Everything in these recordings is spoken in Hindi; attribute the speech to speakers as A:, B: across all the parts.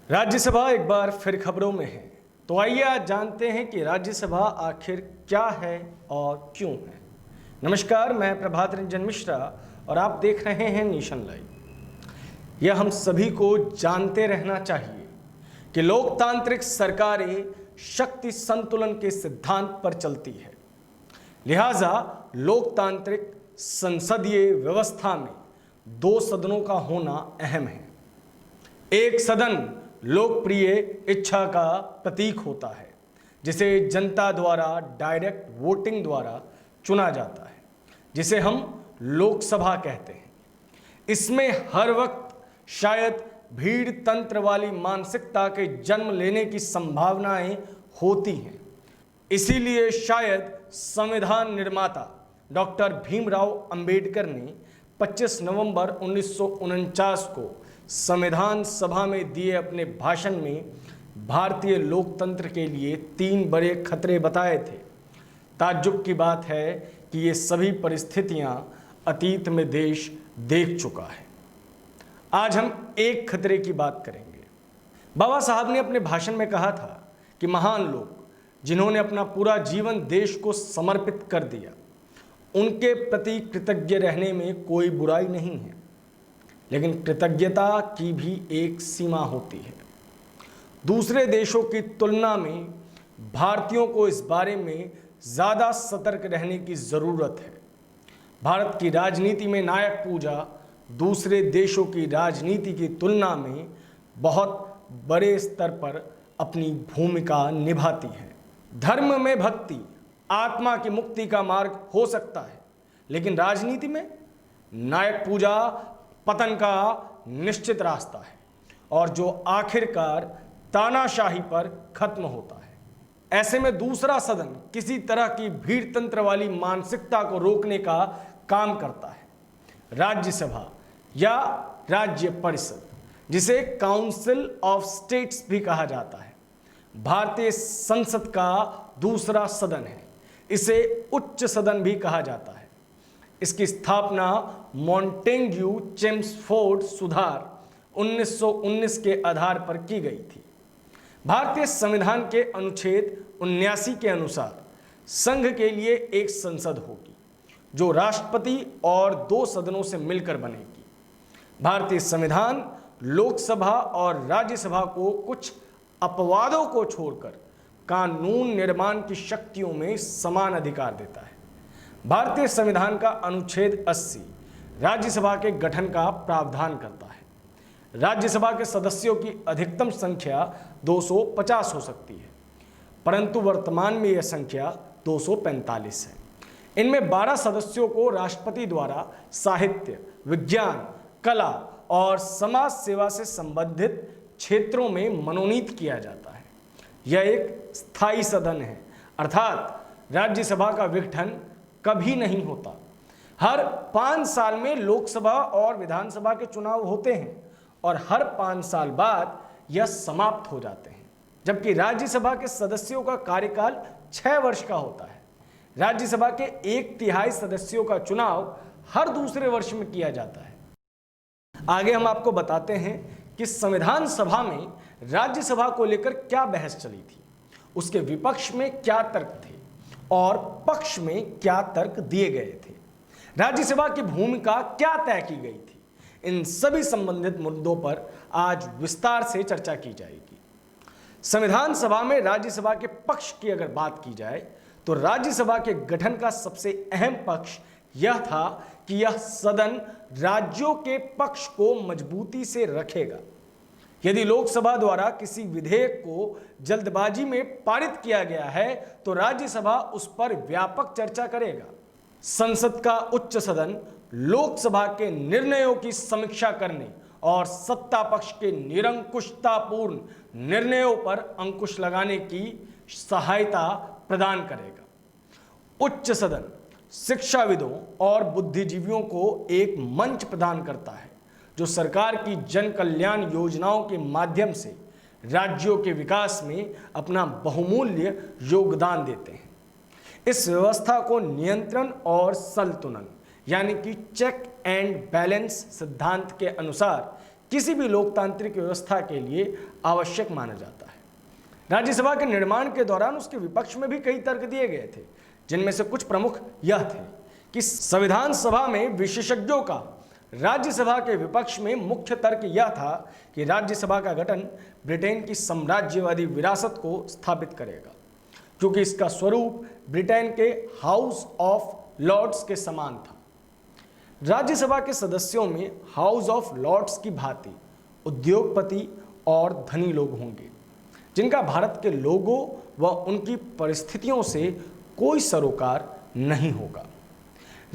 A: राज्यसभा एक बार फिर खबरों में है। तो आइए आज जानते हैं कि राज्यसभा आखिर क्या है और क्यों है। नमस्कार, मैं प्रभात रंजन मिश्रा और आप देख रहे हैं नेशन लाइव। यह हम सभी को जानते रहना चाहिए कि लोकतांत्रिक सरकारें शक्ति संतुलन के सिद्धांत पर चलती है। लिहाजा लोकतांत्रिक संसदीय व्यवस्था में दो सदनों का होना अहम है। एक सदन लोकप्रिय इच्छा का प्रतीक होता है, जिसे जनता द्वारा डायरेक्ट वोटिंग द्वारा चुना जाता है, जिसे हम लोकसभा कहते हैं। इसमें हर वक्त शायद भीड़ तंत्र वाली मानसिकता के जन्म लेने की संभावनाएं होती हैं। इसीलिए शायद संविधान निर्माता डॉक्टर भीमराव अंबेडकर ने 25 नवंबर 1949 को संविधान सभा में दिए अपने भाषण में भारतीय लोकतंत्र के लिए 3 बड़े खतरे बताए थे। ताज्जुब की बात है कि ये सभी परिस्थितियां अतीत में देश देख चुका है। आज हम एक खतरे की बात करेंगे। बाबा साहब ने अपने भाषण में कहा था कि महान लोग जिन्होंने अपना पूरा जीवन देश को समर्पित कर दिया, उनके प्रति कृतज्ञ रहने में कोई बुराई नहीं है, लेकिन कृतज्ञता की भी एक सीमा होती है। दूसरे देशों की तुलना में भारतीयों को इस बारे में ज़्यादा सतर्क रहने की ज़रूरत है। भारत की राजनीति में नायक पूजा दूसरे देशों की राजनीति की तुलना में बहुत बड़े स्तर पर अपनी भूमिका निभाती है। धर्म में भक्ति आत्मा की मुक्ति का मार्ग हो सकता है, लेकिन राजनीति में नायक पूजा पतन का निश्चित रास्ता है, और जो आखिरकार तानाशाही पर खत्म होता है। ऐसे में दूसरा सदन किसी तरह की भीड़ तंत्र वाली मानसिकता को रोकने का काम करता है। राज्यसभा या राज्य परिषद, जिसे काउंसिल ऑफ स्टेट्स भी कहा जाता है, भारतीय संसद का दूसरा सदन है। इसे उच्च सदन भी कहा जाता है। इसकी स्थापना मॉन्टेग्यू चेम्सफोर्ड सुधार 1919 के आधार पर की गई थी। भारतीय संविधान के अनुच्छेद 79 के अनुसार संघ के लिए एक संसद होगी, जो राष्ट्रपति और 2 सदनों से मिलकर बनेगी। भारतीय संविधान लोकसभा और राज्यसभा को कुछ अपवादों को छोड़कर कानून निर्माण की शक्तियों में समान अधिकार देता है। भारतीय संविधान का अनुच्छेद 80 राज्यसभा के गठन का प्रावधान करता है। राज्यसभा के सदस्यों की अधिकतम संख्या 250 हो सकती है, परंतु वर्तमान में यह संख्या 245 है। इनमें 12 सदस्यों को राष्ट्रपति द्वारा साहित्य, विज्ञान, कला और समाज सेवा से संबंधित क्षेत्रों में मनोनीत किया जाता है। यह एक स्थायी सदन है, अर्थात राज्यसभा का विघटन कभी नहीं होता। हर 5 साल में लोकसभा और विधानसभा के चुनाव होते हैं और हर 5 साल बाद यह समाप्त हो जाते हैं, जबकि राज्यसभा के सदस्यों का कार्यकाल 6 वर्ष का होता है। राज्यसभा के 1/3 सदस्यों का चुनाव हर दूसरे वर्ष में किया जाता है। आगे हम आपको बताते हैं कि संविधान सभा में राज्यसभा को लेकर क्या बहस चली थी, उसके विपक्ष में क्या तर्क थे और पक्ष में क्या तर्क दिए गए थे, राज्यसभा की भूमिका क्या तय की गई थी। इन सभी संबंधित मुद्दों पर आज विस्तार से चर्चा की जाएगी। संविधान सभा में राज्यसभा के पक्ष की अगर बात की जाए तो राज्यसभा के गठन का सबसे अहम पक्ष यह था कि यह सदन राज्यों के पक्ष को मजबूती से रखेगा। यदि लोकसभा द्वारा किसी विधेयक को जल्दबाजी में पारित किया गया है तो राज्यसभा उस पर व्यापक चर्चा करेगा। संसद का उच्च सदन लोकसभा के निर्णयों की समीक्षा करने और सत्ता पक्ष के निरंकुशतापूर्ण निर्णयों पर अंकुश लगाने की सहायता प्रदान करेगा। उच्च सदन शिक्षाविदों और बुद्धिजीवियों को एक मंच प्रदान करता है, जो सरकार की जन कल्याण योजनाओं के माध्यम से राज्यों के विकास में अपना बहुमूल्य योगदान देते हैं। इस व्यवस्था को नियंत्रण और संतुलन यानी कि चेक एंड बैलेंस सिद्धांत के अनुसार किसी भी लोकतांत्रिक व्यवस्था के लिए आवश्यक माना जाता है। राज्यसभा के निर्माण के दौरान उसके विपक्ष में भी कई तर्क दिए गए थे, जिनमें से कुछ प्रमुख यह थे कि संविधान सभा में विशेषज्ञों का राज्यसभा के विपक्ष में मुख्य तर्क यह था कि राज्यसभा का गठन ब्रिटेन की साम्राज्यवादी विरासत को स्थापित करेगा, क्योंकि इसका स्वरूप ब्रिटेन के हाउस ऑफ लॉर्ड्स के समान था। राज्यसभा के सदस्यों में हाउस ऑफ लॉर्ड्स की भांति उद्योगपति और धनी लोग होंगे, जिनका भारत के लोगों व उनकी परिस्थितियों से कोई सरोकार नहीं होगा।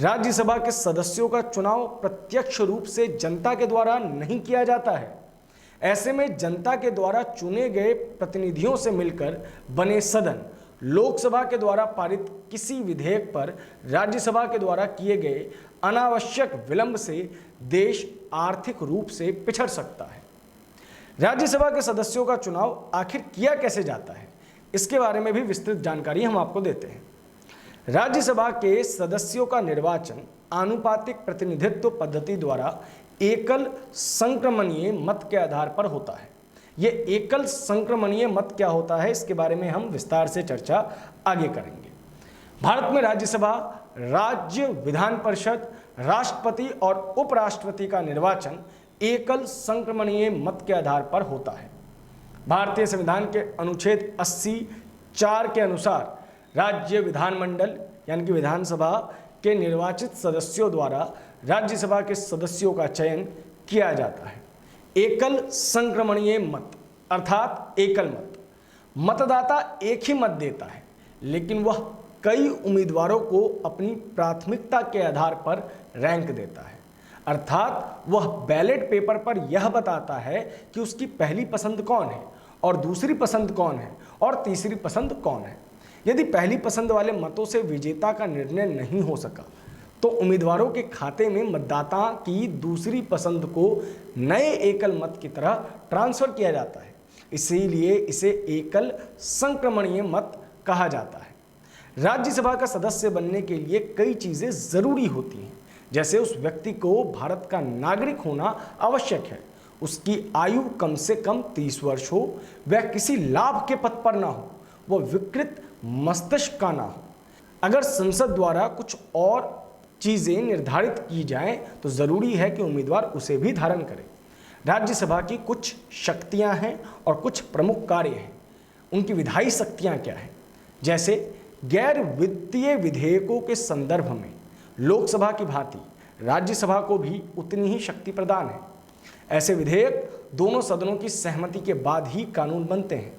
A: राज्यसभा के सदस्यों का चुनाव प्रत्यक्ष रूप से जनता के द्वारा नहीं किया जाता है। ऐसे में जनता के द्वारा चुने गए प्रतिनिधियों से मिलकर बने सदन लोकसभा के द्वारा पारित किसी विधेयक पर राज्यसभा के द्वारा किए गए अनावश्यक विलंब से देश आर्थिक रूप से पिछड़ सकता है। राज्यसभा के सदस्यों का चुनाव आखिर किया कैसे जाता है, इसके बारे में भी विस्तृत जानकारी हम आपको देते हैं। राज्यसभा के सदस्यों का निर्वाचन आनुपातिक प्रतिनिधित्व पद्धति द्वारा एकल संक्रमणीय मत के आधार पर होता है। ये एकल संक्रमणीय मत क्या होता है, इसके बारे में हम विस्तार से चर्चा आगे करेंगे। भारत में राज्यसभा, राज्य विधान परिषद, राष्ट्रपति और उपराष्ट्रपति का निर्वाचन एकल संक्रमणीय मत के आधार पर होता है। भारतीय संविधान के अनुच्छेद 80(4) के अनुसार राज्य विधानमंडल यानी कि विधानसभा के निर्वाचित सदस्यों द्वारा राज्यसभा के सदस्यों का चयन किया जाता है। एकल संक्रमणीय मत अर्थात एकल मत, मतदाता एक ही मत देता है, लेकिन वह कई उम्मीदवारों को अपनी प्राथमिकता के आधार पर रैंक देता है। अर्थात वह बैलेट पेपर पर यह बताता है कि उसकी पहली पसंद कौन है और दूसरी पसंद कौन है और तीसरी पसंद कौन है। यदि पहली पसंद वाले मतों से विजेता का निर्णय नहीं हो सका तो उम्मीदवारों के खाते में मतदाता की दूसरी पसंद को नए एकल मत की तरह ट्रांसफर किया जाता है। इसीलिए इसे एकल संक्रमणीय मत कहा जाता है। राज्यसभा का सदस्य बनने के लिए कई चीज़ें ज़रूरी होती हैं, जैसे उस व्यक्ति को भारत का नागरिक होना आवश्यक है, उसकी आयु कम से कम 30 वर्ष हो, वह किसी लाभ के पद पर ना हो, वह विकृत मस्तिष्क का ना हो। अगर संसद द्वारा कुछ और चीज़ें निर्धारित की जाएं तो ज़रूरी है कि उम्मीदवार उसे भी धारण करे। राज्यसभा की कुछ शक्तियां हैं और कुछ प्रमुख कार्य हैं। उनकी विधायी शक्तियां क्या हैं? जैसे गैर वित्तीय विधेयकों के संदर्भ में लोकसभा की भांति राज्यसभा को भी उतनी ही शक्ति प्रदान है। ऐसे विधेयक दोनों सदनों की सहमति के बाद ही कानून बनते हैं।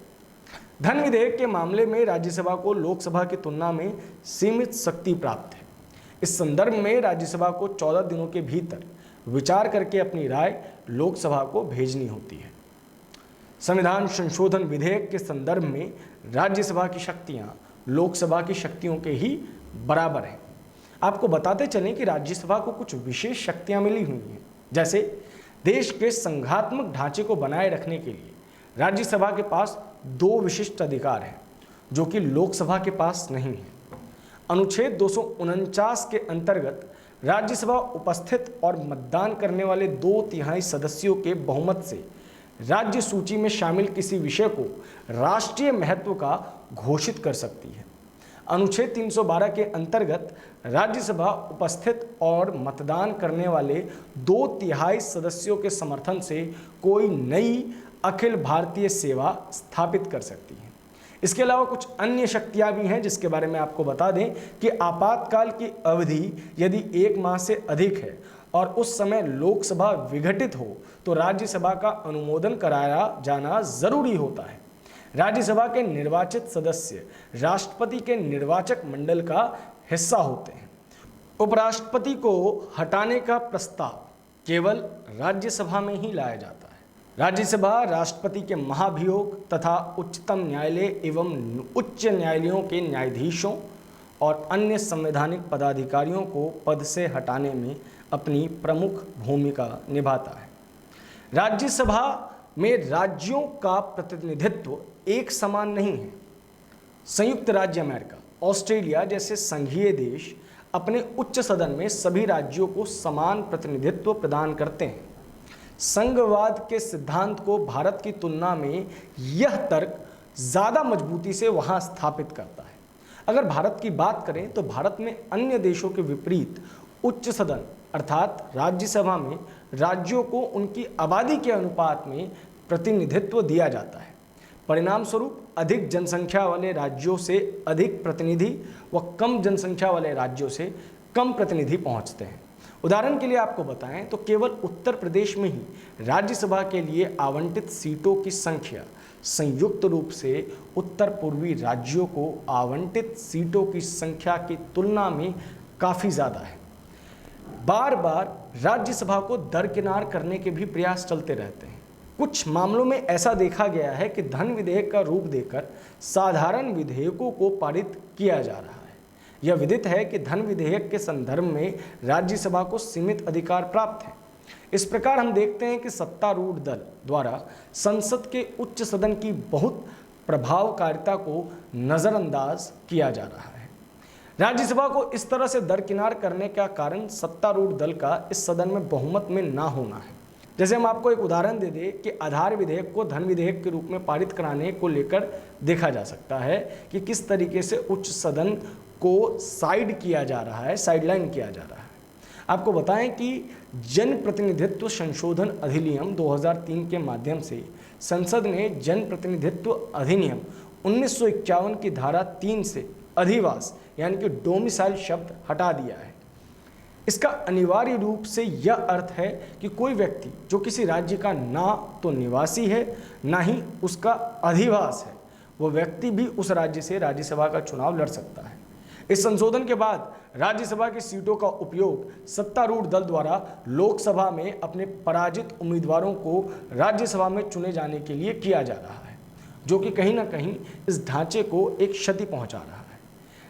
A: धन विधेयक के मामले में राज्यसभा को लोकसभा की तुलना में सीमित शक्ति प्राप्त है। इस संदर्भ में राज्यसभा को 14 दिनों के भीतर विचार करके अपनी राय लोकसभा को भेजनी होती है। संविधान संशोधन विधेयक के संदर्भ में राज्यसभा की शक्तियां लोकसभा की शक्तियों के ही बराबर हैं। आपको बताते चलें कि राज्यसभा को कुछ विशेष शक्तियां मिली हुई हैं। जैसे देश के संघात्मक ढांचे को बनाए रखने के लिए राज्यसभा के पास 2 विशिष्ट अधिकार हैं, जो कि लोकसभा के पास नहीं है। अनुच्छेद 249 के अंतर्गत राज्यसभा उपस्थित और मतदान करने वाले 2/3 सदस्यों के बहुमत से राज्य सूची में शामिल किसी विषय को राष्ट्रीय महत्व का घोषित कर सकती है। अनुच्छेद 312 के अंतर्गत राज्यसभा उपस्थित और मतदान करने वाले 2/3 सदस्यों के समर्थन से कोई नई अखिल भारतीय सेवा स्थापित कर सकती है। इसके अलावा कुछ अन्य शक्तियां भी हैं, जिसके बारे में आपको बता दें कि आपातकाल की अवधि यदि 1 माह से अधिक है और उस समय लोकसभा विघटित हो तो राज्यसभा का अनुमोदन कराया जाना जरूरी होता है। राज्यसभा के निर्वाचित सदस्य राष्ट्रपति के निर्वाचक मंडल का हिस्सा होते हैं। उपराष्ट्रपति को हटाने का प्रस्ताव केवल राज्यसभा में ही लाया जाता है। राज्यसभा राष्ट्रपति के महाभियोग तथा उच्चतम न्यायालय एवं उच्च न्यायालयों के न्यायाधीशों और अन्य संवैधानिक पदाधिकारियों को पद से हटाने में अपनी प्रमुख भूमिका निभाता है। राज्यसभा में राज्यों का प्रतिनिधित्व एक समान नहीं है। संयुक्त राज्य अमेरिका, ऑस्ट्रेलिया जैसे संघीय देश अपने उच्च सदन में सभी राज्यों को समान प्रतिनिधित्व प्रदान करते हैं। संघवाद के सिद्धांत को भारत की तुलना में यह तर्क ज़्यादा मजबूती से वहां स्थापित करता है। अगर भारत की बात करें तो भारत में अन्य देशों के विपरीत उच्च सदन अर्थात राज्यसभा में राज्यों को उनकी आबादी के अनुपात में प्रतिनिधित्व दिया जाता है। परिणाम स्वरूप अधिक जनसंख्या वाले राज्यों से अधिक प्रतिनिधि व कम जनसंख्या वाले राज्यों से कम प्रतिनिधि पहुंचते हैं। उदाहरण के लिए आपको बताएं तो केवल उत्तर प्रदेश में ही राज्यसभा के लिए आवंटित सीटों की संख्या संयुक्त रूप से उत्तर पूर्वी राज्यों को आवंटित सीटों की संख्या की तुलना में काफ़ी ज़्यादा है। बार बार राज्यसभा को दरकिनार करने के भी प्रयास चलते रहते हैं। कुछ मामलों में ऐसा देखा गया है कि धन विधेयक का रूप देकर साधारण विधेयकों को पारित किया जा रहा है। यह विदित है कि धन विधेयक के संदर्भ में राज्यसभा को सीमित अधिकार प्राप्त है। इस प्रकार हम देखते हैं कि सत्तारूढ़ दल द्वारा संसद के उच्च सदन की बहुत प्रभावकारिता को नज़रअंदाज किया जा रहा है। राज्यसभा को इस तरह से दरकिनार करने का कारण सत्तारूढ़ दल का इस सदन में बहुमत में ना होना है। जैसे हम आपको एक उदाहरण दे दें कि आधार विधेयक को धन विधेयक के रूप में पारित कराने को लेकर देखा जा सकता है कि किस तरीके से उच्च सदन को साइड किया जा रहा है, साइडलाइन किया जा रहा है। आपको बताएं कि जन प्रतिनिधित्व संशोधन अधिनियम 2003 के माध्यम से संसद ने जन प्रतिनिधित्व अधिनियम 1951 की धारा 3 से अधिवास यानी कि डोमिसाइल शब्द हटा दिया है। इसका अनिवार्य रूप से यह अर्थ है कि कोई व्यक्ति जो किसी राज्य का ना तो निवासी है ना ही उसका अधिवास है, वह व्यक्ति भी उस राज्य से राज्यसभा का चुनाव लड़ सकता है। इस संशोधन के बाद राज्यसभा की सीटों का उपयोग सत्तारूढ़ दल द्वारा लोकसभा में अपने पराजित उम्मीदवारों को राज्यसभा में चुने जाने के लिए किया जा रहा है, जो कि कहीं ना कहीं इस ढांचे को एक क्षति पहुंचा रहा है।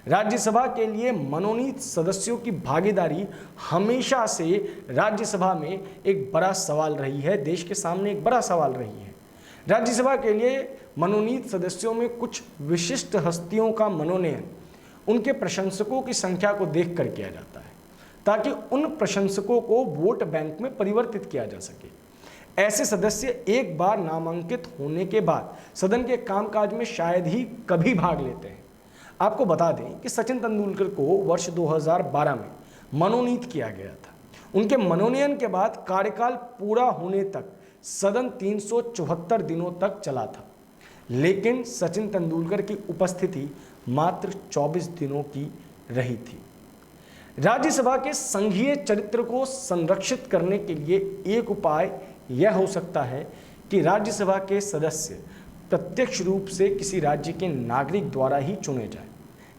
A: राज्यसभा के लिए मनोनीत सदस्यों की भागीदारी हमेशा से राज्यसभा में एक बड़ा सवाल रही है, देश के सामने एक बड़ा सवाल रही है। राज्यसभा के लिए मनोनीत सदस्यों में कुछ विशिष्ट हस्तियों का मनोनयन उनके प्रशंसकों की संख्या को देखकर किया जाता है, ताकि उन प्रशंसकों को वोट बैंक में परिवर्तित किया जा सके। ऐसे सदस्य एक बार नामांकित होने के बाद सदन के कामकाज में शायद ही कभी भाग लेते हैं। आपको बता दें कि सचिन तेंदुलकर को वर्ष 2012 में मनोनीत किया गया था। उनके मनोनयन के बाद कार्यकाल पूरा होने तक सदन 374 दिनों तक चला था, लेकिन सचिन तेंदुलकर की उपस्थिति मात्र 24 दिनों की रही थी। राज्यसभा के संघीय चरित्र को संरक्षित करने के लिए एक उपाय यह हो सकता है कि राज्यसभा के सदस्य प्रत्यक्ष रूप से किसी राज्य के नागरिक द्वारा ही चुने जाएं।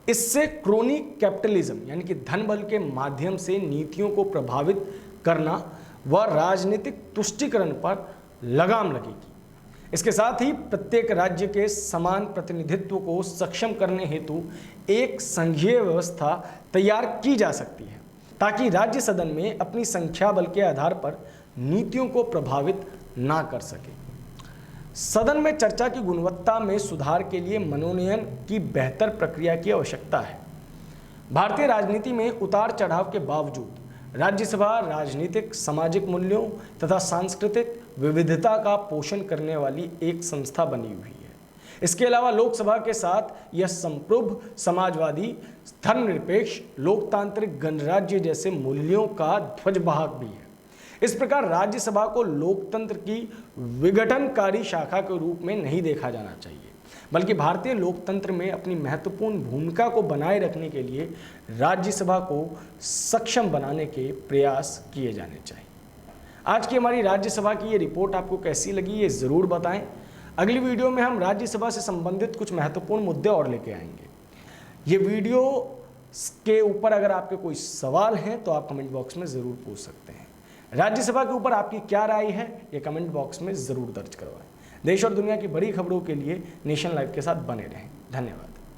A: इससे क्रोनी कैपिटलिज्म यानी कि धन बल के माध्यम से नीतियों को प्रभावित करना व राजनीतिक तुष्टीकरण पर लगाम लगेगी। इसके साथ ही प्रत्येक राज्य के समान प्रतिनिधित्व को सक्षम करने हेतु एक संघीय व्यवस्था तैयार की जा सकती है, ताकि राज्य सदन में अपनी संख्या बल के आधार पर नीतियों को प्रभावित ना कर सके। सदन में चर्चा की गुणवत्ता में सुधार के लिए मनोनयन की बेहतर प्रक्रिया की आवश्यकता है। भारतीय राजनीति में उतार चढ़ाव के बावजूद राज्यसभा राजनीतिक, सामाजिक मूल्यों तथा सांस्कृतिक विविधता का पोषण करने वाली एक संस्था बनी हुई है। इसके अलावा लोकसभा के साथ यह संप्रभु, समाजवादी, धर्मनिरपेक्ष, लोकतांत्रिक गणराज्य जैसे मूल्यों का ध्वजवाहक भी है। इस प्रकार राज्यसभा को लोकतंत्र की विघटनकारी शाखा के रूप में नहीं देखा जाना चाहिए, बल्कि भारतीय लोकतंत्र में अपनी महत्वपूर्ण भूमिका को बनाए रखने के लिए राज्यसभा को सक्षम बनाने के प्रयास किए जाने चाहिए। आज की हमारी राज्यसभा की ये रिपोर्ट आपको कैसी लगी, ये ज़रूर बताएं। अगली वीडियो में हम राज्यसभा से संबंधित कुछ महत्वपूर्ण मुद्दे और लेके आएंगे। ये वीडियो के ऊपर अगर आपके कोई सवाल हैं तो आप कमेंट बॉक्स में ज़रूर पूछ सकते हैं। राज्यसभा के ऊपर आपकी क्या राय है, ये कमेंट बॉक्स में ज़रूर दर्ज करवाएं। देश और दुनिया की बड़ी खबरों के लिए नेशन लाइव के साथ बने रहें। धन्यवाद।